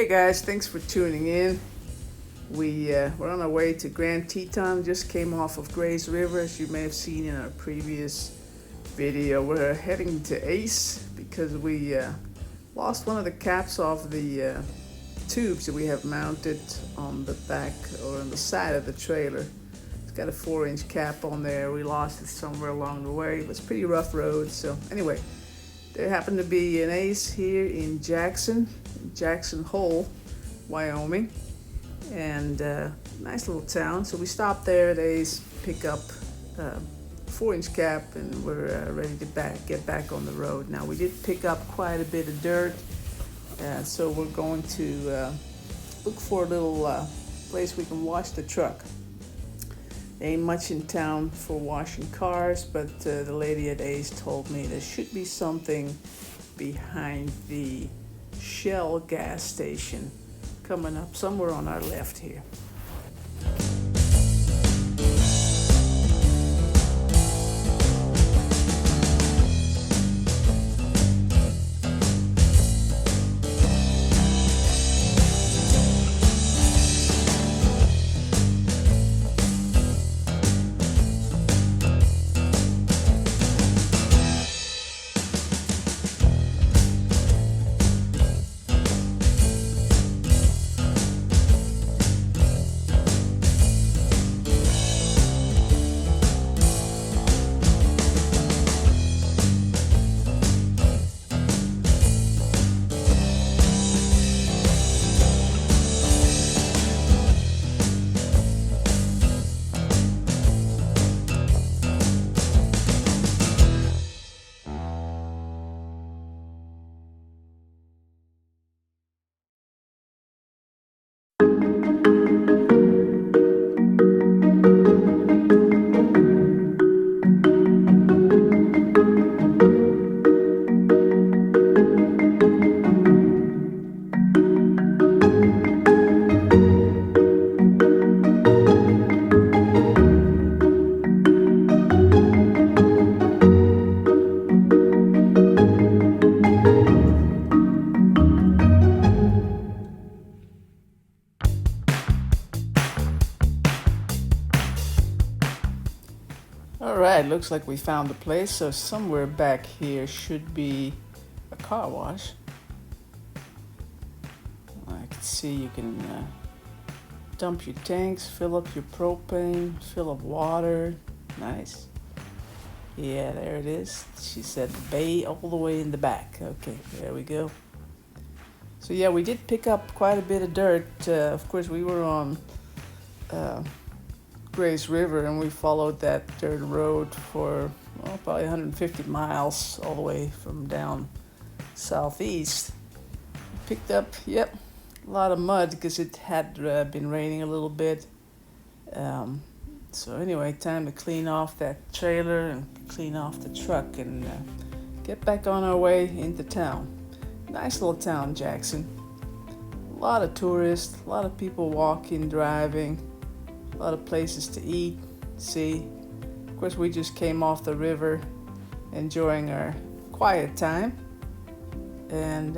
Hey guys, thanks for tuning in. We're on our way to Grand Teton. Just came off of Grays River, as you may have seen in our previous video. We're heading to Ace because we lost one of the caps off the tubes that we have mounted on the back or on the side of the trailer. It's got a 4-inch cap on there. We lost it somewhere along the way. It was a pretty rough road. So anyway, there happened to be an Ace here in Jackson Hole, Wyoming, and nice little town. So we stopped there at Ace, pick up 4-inch cap, and we're ready to get back on the road. Now we did pick up quite a bit of dirt, so we're going to look for a little place we can wash the truck. There ain't much in town for washing cars, but the lady at Ace told me there should be something behind the Shell gas station coming up somewhere on our left here. Alright, looks like we found the place. So somewhere back here should be a car wash. I can see you can dump your tanks, fill up your propane, fill up water. Nice. Yeah, there it is. She said bay all the way in the back. Okay, there we go. So yeah, we did pick up quite a bit of dirt. Of course, we were on Grays River, and we followed that dirt road for probably 150 miles all the way from down southeast. Picked up, a lot of mud because it had been raining a little bit. So anyway, time to clean off that trailer and clean off the truck and get back on our way into town. Nice little town, Jackson. A lot of tourists, a lot of people walking, driving. A lot of places to eat, see. Of course, we just came off the river, enjoying our quiet time. And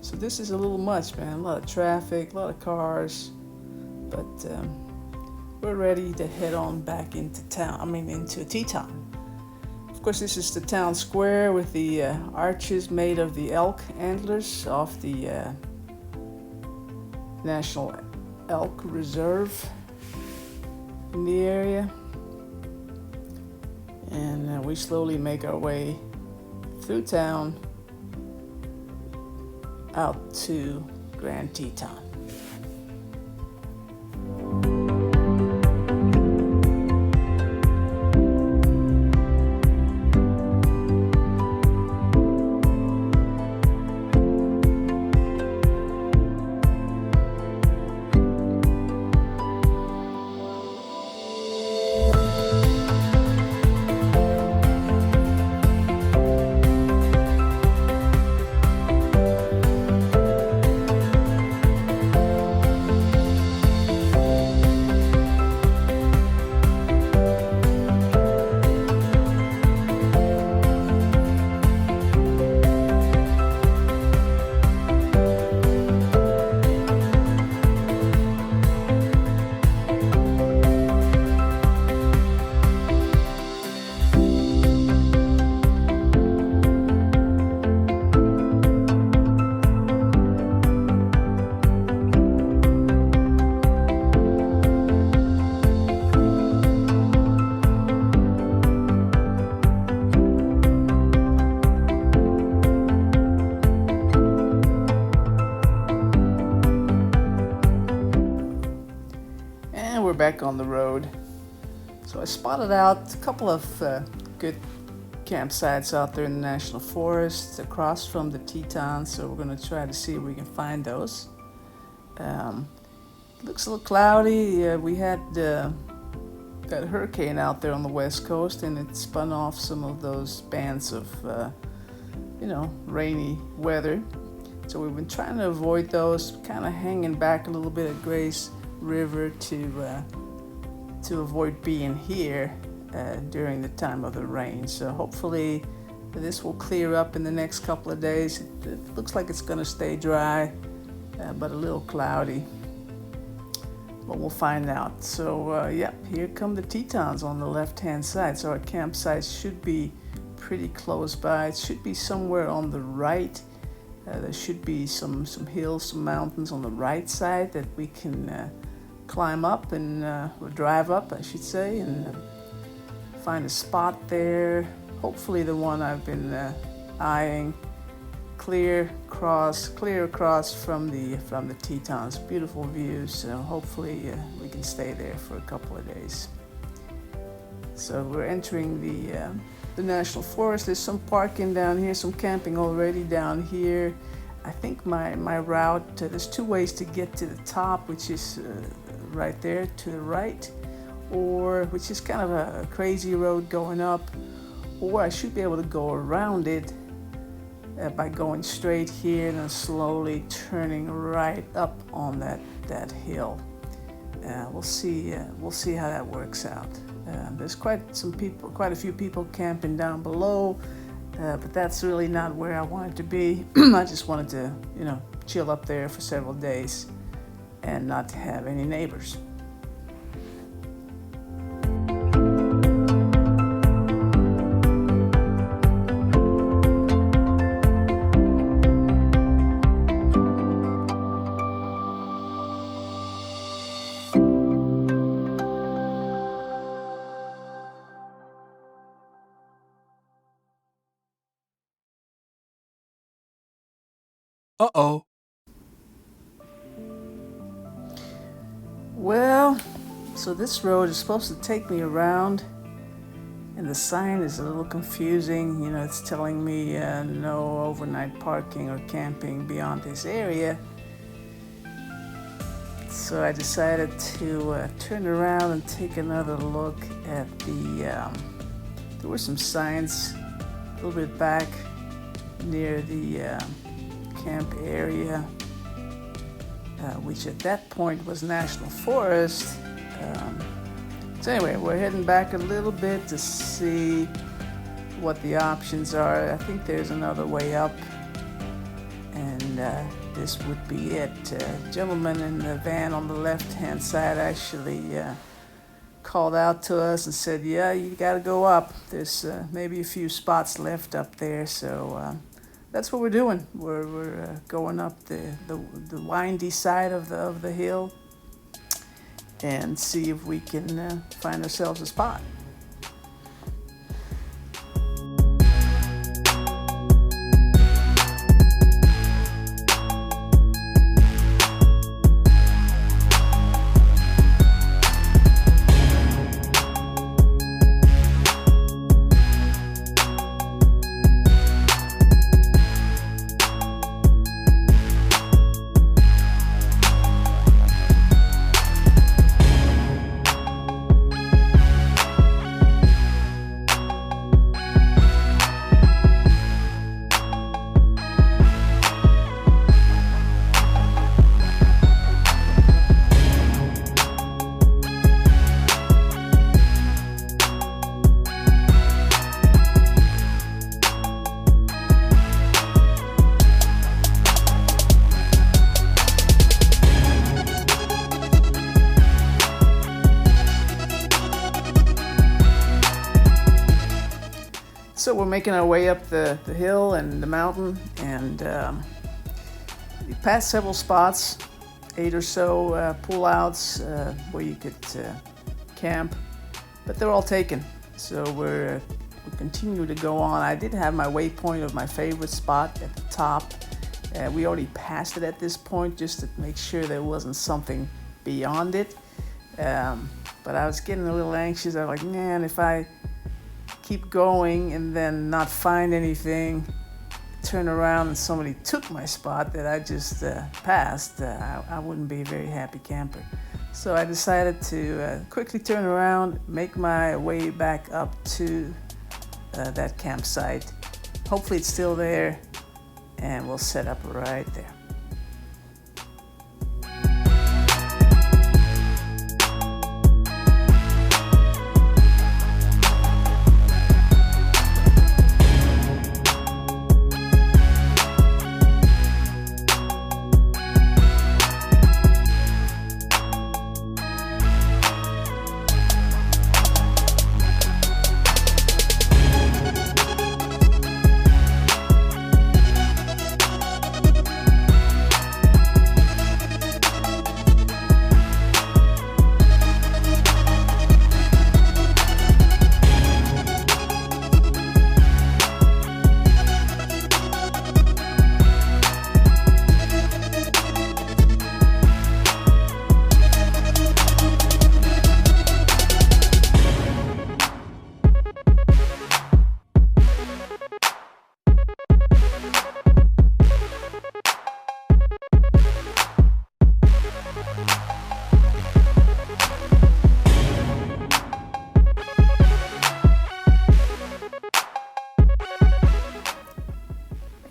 so this is a little much, man. A lot of traffic, a lot of cars. But we're ready to head on back into town, into Teton. Of course, this is the town square with the arches made of the elk antlers off the National Elk Reserve in the area, and we slowly make our way through town out to Grand Teton. back on the road. So I spotted out a couple of good campsites out there in the National Forest across from the Tetons, so we're going to try to see if we can find those. Looks a little cloudy. We had that hurricane out there on the west coast, and it spun off some of those bands of rainy weather. So we've been trying to avoid those, kind of hanging back a little bit at Grace River to avoid being here during the time of the rain. So hopefully this will clear up in the next couple of days. It looks like it's going to stay dry, but a little cloudy. But we'll find out. So here come the Tetons on the left-hand side. So our campsite should be pretty close by. It should be somewhere on the right. There should be some hills, some mountains on the right side that we can climb up and or drive up, I should say, and find a spot there. Hopefully the one I've been eyeing, clear across from the Tetons. Beautiful views. So hopefully we can stay there for a couple of days. So we're entering the National Forest. There's some parking down here, some camping already down here. I think my route, there's two ways to get to the top, which is right there to the right, or which is kind of a crazy road going up, or I should be able to go around it by going straight here and then slowly turning right up on that hill. We'll see how that works out. There's quite a few people camping down below, but that's really not where I wanted to be. I just wanted to, chill up there for several days and not have any neighbors. Uh-oh. Well, so this road is supposed to take me around, and the sign is a little confusing. It's telling me no overnight parking or camping beyond this area. So I decided to turn around and take another look at there were some signs a little bit back near the camp area, which at that point was National Forest. So anyway, we're heading back a little bit to see what the options are. I think there's another way up, and this would be it. Gentleman in the van on the left-hand side actually called out to us and said, "Yeah, you got to go up. There's maybe a few spots left up there." So that's what we're doing. We're going up the windy side of the hill and see if we can find ourselves a spot. So we're making our way up the hill and the mountain, and we passed several spots, 8 or so pull-outs where you could camp, but they're all taken. So we continue to go on. I did have my waypoint of my favorite spot at the top. We already passed it at this point just to make sure there wasn't something beyond it. But I was getting a little anxious. I was like, man, if I keep going and then not find anything, turn around and somebody took my spot that I just passed, I wouldn't be a very happy camper. So I decided to quickly turn around, make my way back up to that campsite. Hopefully it's still there, and we'll set up right there.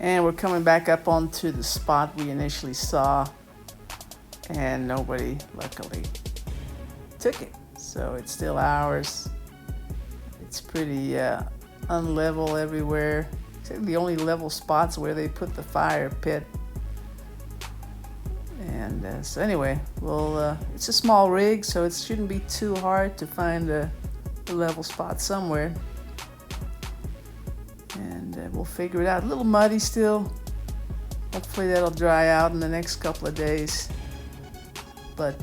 And we're coming back up onto the spot we initially saw, and nobody, luckily, took it. So it's still ours. It's pretty unlevel everywhere. Except the only level spots where they put the fire pit. And so anyway, well, it's a small rig, so it shouldn't be too hard to find a level spot somewhere. And we'll figure it out. A little muddy still. Hopefully that'll dry out in the next couple of days. But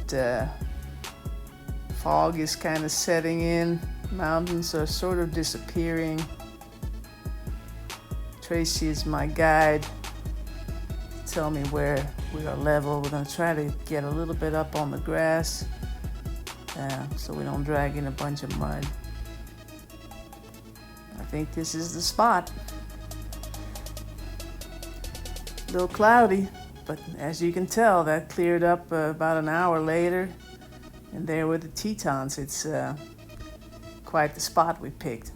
fog is kind of setting in. Mountains are sort of disappearing. Tracy is my guide to tell me where we are level. We're going to try to get a little bit up on the grass so we don't drag in a bunch of mud. I think this is the spot. A little cloudy, but as you can tell, that cleared up about an hour later. And there were the Tetons. It's quite the spot we picked.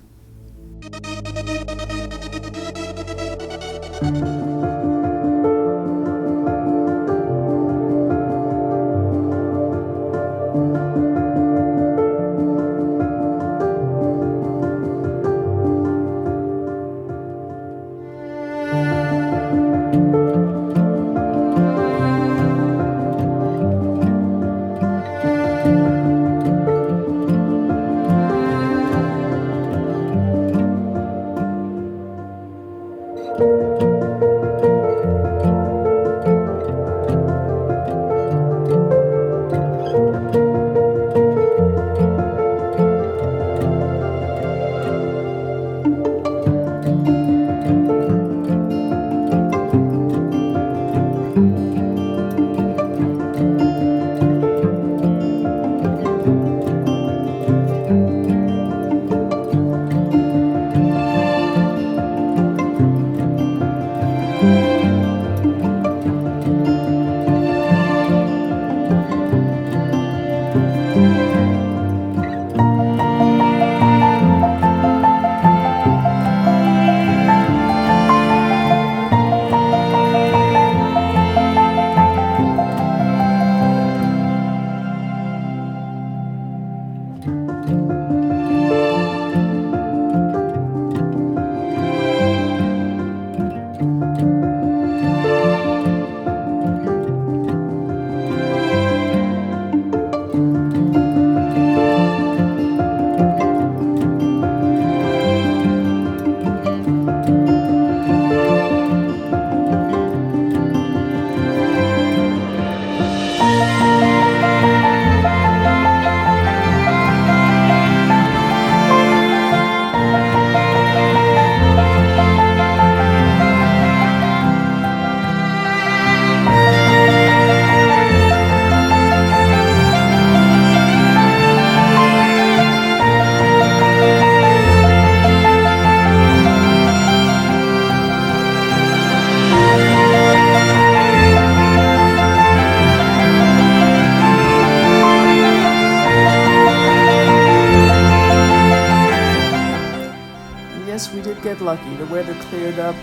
yes, we did get lucky. The weather cleared up,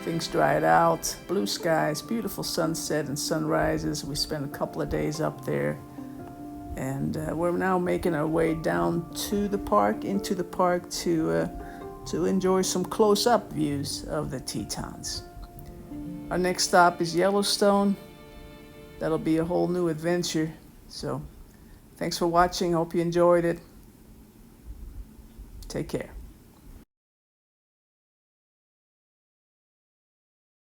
things dried out, blue skies, beautiful sunset and sunrises. We spent a couple of days up there, and we're now making our way down to the park, into the park, to enjoy some close-up views of the Tetons. Our next stop is Yellowstone. That'll be a whole new adventure. So thanks for watching. Hope you enjoyed it. Take care.